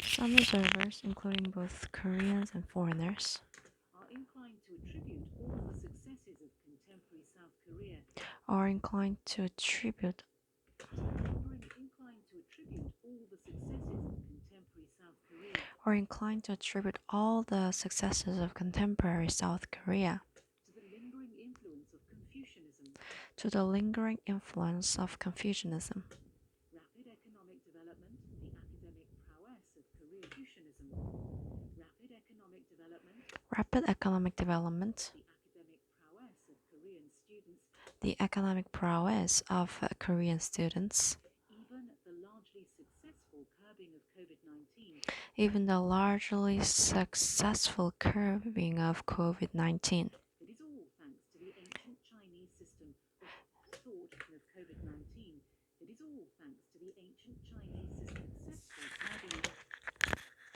Some observers, including both Koreans and foreigners, are inclined to attribute all the successes of contemporary South Korea are inclined to attribute inclined to attribute all the successes of contemporary South Korea all the successes of contemporary South Korea to the lingering influence of Confucianism. to the lingering influence of Confucianism. Rapid economic development, the academic prowess of Korean Confucianism. Rapid economic development, The academic prowess of Korean students. the academic prowess of Korean students, Even the largely successful curbing of COVID-19 even the largely successful curbing of COVID-19. It is all thanks to the ancient Chinese system of thought of COVID-19. It is all thanks to the ancient Chinese successful curbing of COVID-19.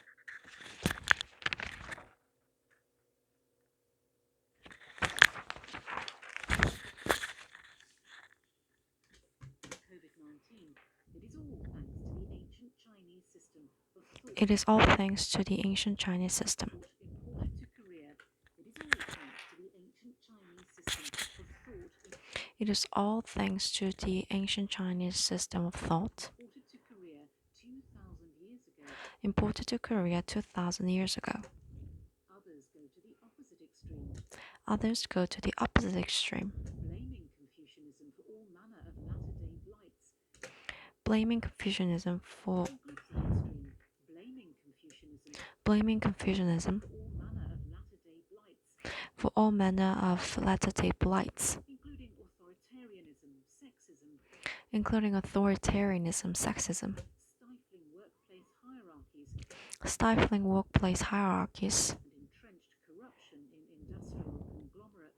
It is all thanks to the ancient Chinese system of thought It is all thanks to the ancient Chinese system. imported to Korea. It is all thanks to the ancient Chinese system of thought It is all thanks to the ancient Chinese system of thought imported to Korea 2,000 years ago. imported to Korea 2,000 years ago. Others go to the opposite extreme, Others go to the opposite extreme, blaming Confucianism for all manner of latter-day blights. blaming Confucianism for Blaming Confucianism blaming Confucianism for all manner of latter-day blights, for all manner of latter-day blights, including authoritarianism, sexism, including authoritarianism, sexism, stifling workplace hierarchies, stifling workplace hierarchies, and entrenched corruption in industrial conglomerates.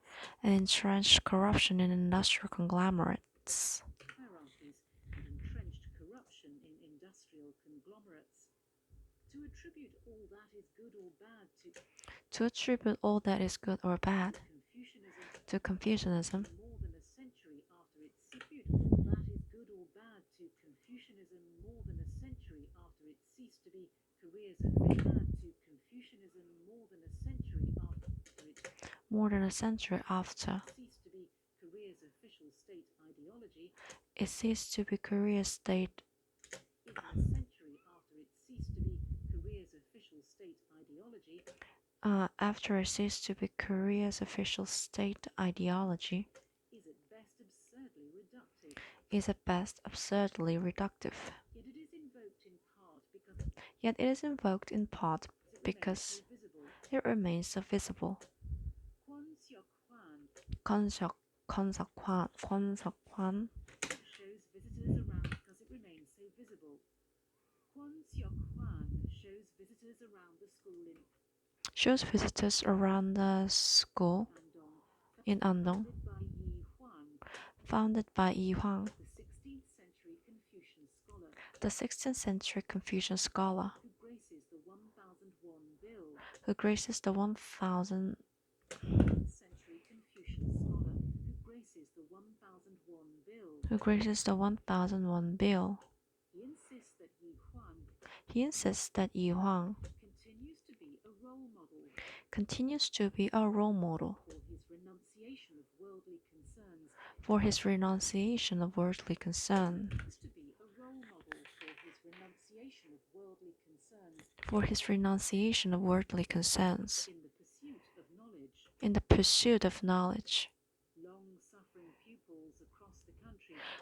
and entrenched corruption in industrial conglomerates. Hierarchies and entrenched corruption in industrial conglomerates. To attribute all that is good or bad To attribute all that is good or bad Confucianism to Confucianism more than a century after it ceased all that is good or bad to Confucianism more than a century after it ceased to be Korea's more than a century after ceased to be Korea's official state ideology. it ceased to be Korea's state Even a century after it ceased to be Korea's official state ideology, after it ceased to be Korea's official state ideology is at best absurdly reductive. Yet it is invoked in part because it remains so visible. Kwon Seok Hwan shows visitors around the school in Andong, founded by Yi Huang, the 16th century Confucian scholar, who graces the 1000 who graces the 1001 bill. He insists that Yi Huang continues to be a role model for his renunciation of worldly concern. For his renunciation of worldly concerns in the pursuit of knowledge.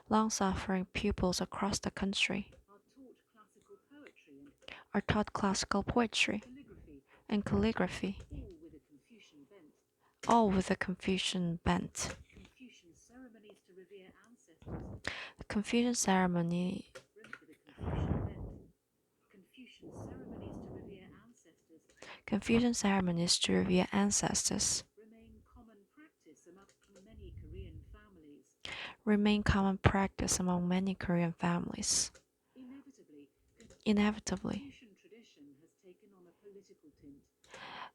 Long-suffering pupils across the country are taught classical poetry and calligraphy, all with a Confucian bent. Confucian ceremony Confucian ceremonies to revere ancestors remain common practice among many Korean families. Inevitably,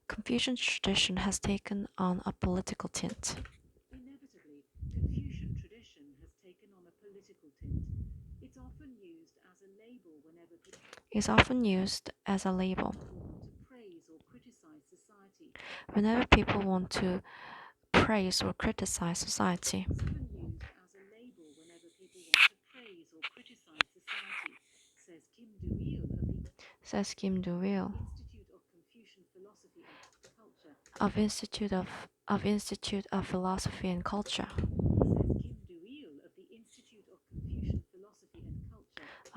Confucian tradition has taken on a political tint. is often used as a label. Whenever people want to praise or criticize society. Whenever people want to praise or criticize society, It's often used as a label whenever people want to praise or criticize society, says Kim Du-il says Kim Du-il of the Institute of Confucian Philosophy and Culture. of the Institute of Philosophy and Culture Says Kim Du-il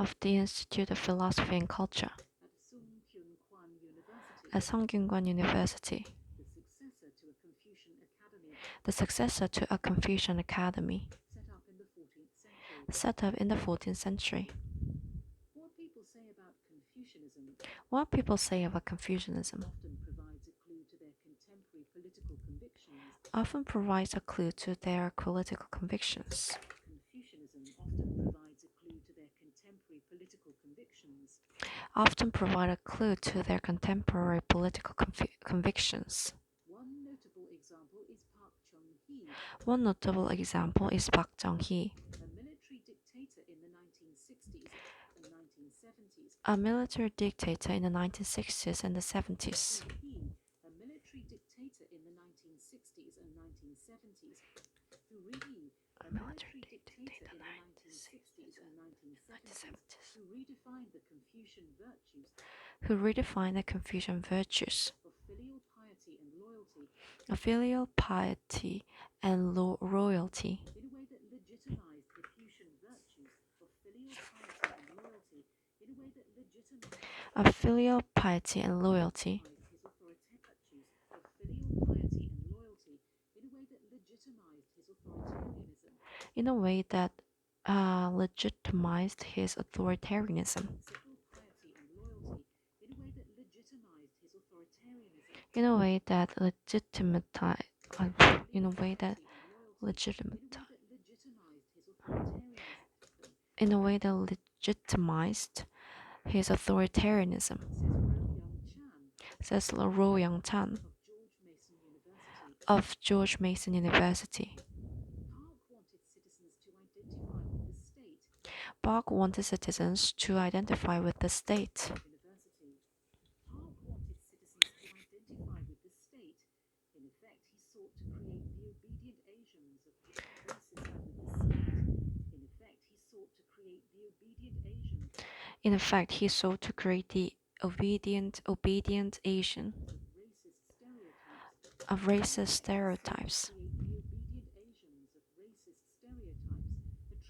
of the Institute of Philosophy and Culture at Sungkyunkwan University, the successor to a Confucian Academy, the successor to a Confucian academy set up in the 14th century. set up in the 14th century. What people say about Confucianism What people say about Confucianism often provides a clue to their political convictions. often provide a clue to their contemporary political convictions. One notable example is Park Chung-hee, One notable example is Park Chung-hee, a military dictator in the 1960s and 1970s. a military dictator in the 1960s and the 70s. He, a military dictator in the 1960s and 1970s, who a military dictator in the 1960s and 1970s, who redefined the Confucian virtues Who redefined the Confucian virtues of filial piety and loyalty of filial piety and royalty in a way that legitimized the Confucian virtues of filial piety and loyalty in a way that legitimized of filial piety and loyalty his authority of filial piety and loyalty in a way that legitimized his authoritarianism. in a way that legitimized his authoritarianism. Civil piety and loyalty in a way that legitimized his authoritarianism. In a way that legitimized in a way that legitimized in a way that legitimized his authoritarianism, says Ro Young Chan of George Mason University. Park wanted citizens to identify with the state. Park wanted citizens to identify with the state. In effect, he sought to create the obedient Asians of different races with the state. In effect, he sought to create the obedient Asians In effect, he sought to create the obedient Asian of racist stereotypes. the obedient Asians of racist stereotypes,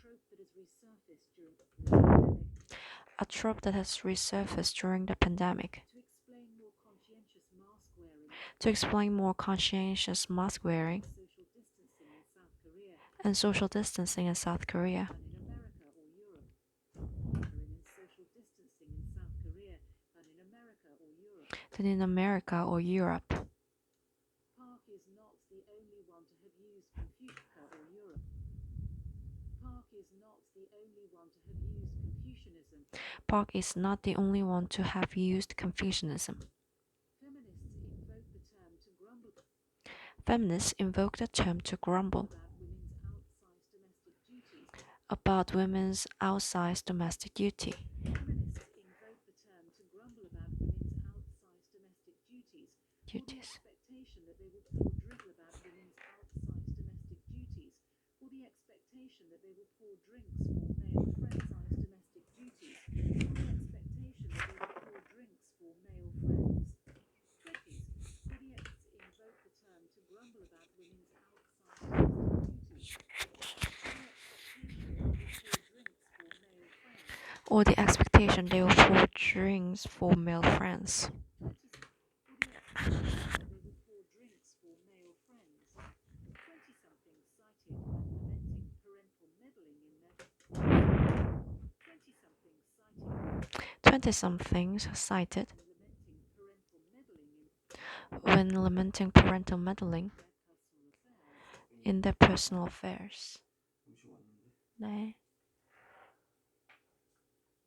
a trope that has resurfaced during the pandemic. A trope that has resurfaced during the pandemic. To explain more conscientious mask wearing and social distancing in South Korea than in America or Europe. Park is not the only one to have used Confucianism or Europe. Park is not the only one to have used Confucianism. Park is not the only one to have used Confucianism. Feminists invoke the term to grumble about women's outsized domestic duty. Feminists invoke the term to grumble about women's outsized domestic duties. Duties. For the expectation that they will pour drinks for male friends' domestic duties. For the expectation that they will pour drinks for male friends. Cookies. For the invoke the term to grumble about women's outsized domestic duties. Or the expectation they will pour drinks for male friends. Twenty-somethings cited when lamenting parental meddling in their personal affairs. 네.